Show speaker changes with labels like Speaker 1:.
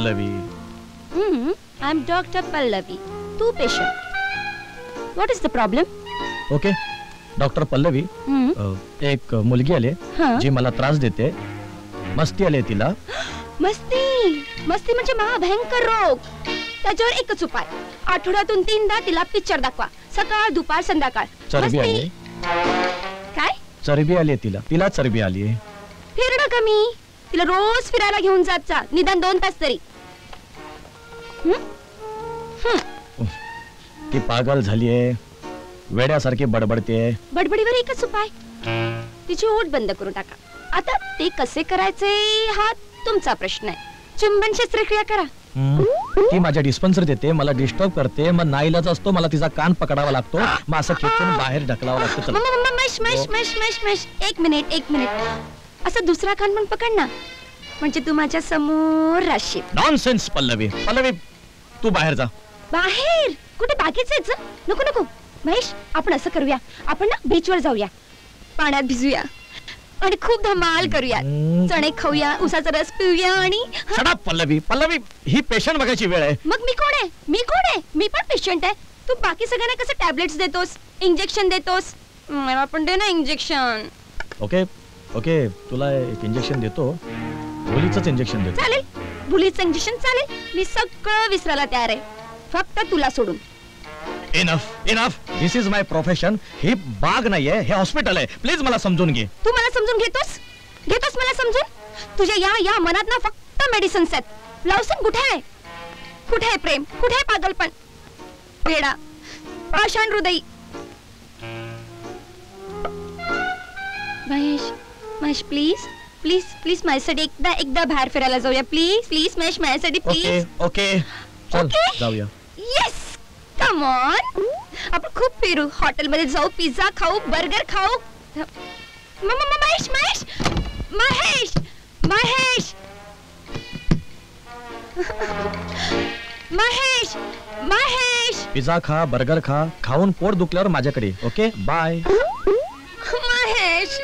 Speaker 1: Pallavi.
Speaker 2: I am doctor Pallavi, तू patient. What is the problem?
Speaker 1: Okay doctor Pallavi, एक मुलगी आली जी मला त्रास देते. मस्ती आली तिला.
Speaker 2: मस्ती? मस्ती म्हणजे महाभयंकर रोग. त्याच्यावर एकच उपाय, आठवड्यातून 3दा तिला पिक्चर दाखवा, सकाळ दुपार संध्याकाळ.
Speaker 1: चरबी आली.
Speaker 2: काय
Speaker 1: चरबी आली तिला. तिला चरबी आली.
Speaker 2: फिरणं कमी, तिला रोज फिरायला घेऊन जात जा, निदान 2 तास तरी.
Speaker 1: ती पागल झालीये, वेड्यासारखी बडबडते.
Speaker 2: बडबडीवर एकच उपाय, तिची ओठ बंद करून टाका. आता ते कसे करायचे हा तुमचा प्रश्न आहे. चुंबन शस्त्रक्रिया करा.
Speaker 1: ती माझ्या डिस्पेन्सर देते, मला डिस्टर्ब करते, मग नाईलाज असतो, मला तिचा कान पकडावा लागतो, मग असं खेचून बाहेर ढकलावा लागतो.
Speaker 2: एक मिनिट, असं दुसरा कान पण पकड ना, म्हणजे तू माझ्या समोर राहशील.
Speaker 1: नॉनसेन्स पल्लवी. पल्लवी तू बाहेर जा.
Speaker 2: बाहेर कुठे? बाकीच जायचं. नको नको महेश, आपण असं करूया, आपण ना बीचवर जाऊया, पाण्यात भिजूया आणि खूप धमाल करूया, चणे खाऊया, उसाचा रस पिऊया आणि
Speaker 1: शट अप पल्लवी. पल्लवी ही पेशंट बघायची वेळ आहे.
Speaker 2: मग मी कोण आहे? मी पण पेशंट आहे. तू बाकी सगळ्यांना कसं टॅबलेट्स देतोस, इंजेक्शन देतोस, मला पण दे ना इंजेक्शन.
Speaker 1: ओके ओके तुला एक इंजेक्शन देतो, भुलीचंच इंजेक्शन देतो.
Speaker 2: चालेल, भुलीचं इंजेक्शन चालेल. मी सगळं विसरायला तयार आहे, फक्त तुला सोडून.
Speaker 1: Enough enough, this is my profession. ही बाग नाहीये, हे हॉस्पिटल आहे. प्लीज मला समजून घे.
Speaker 2: तू मला समजून घेतोस मला समजून? तुझ्या या मनात ना फक्त मेडिसिन्स आहेत. लवसन कुठे आहे प्रेम? कुठे आहे पागलपण? वेडा पाषाण हृदयी. महेश प्लीज माझ्यासाठी एकदा बाहेर फिरायला जाऊया. प्लीज महेश, माझ्यासाठी प्लीज.
Speaker 1: ओके चल जाऊया.
Speaker 2: Yes come on. आपण खूप फिरू, हॉटेलमध्ये जाऊ, पिझ्झा खाऊ, बर्गर खाऊ. महेश
Speaker 1: पिझ्झा खा, बर्गर खा, खाऊन पोट दुखल्यावर माझ्याकडे. Okay bye.
Speaker 2: महेश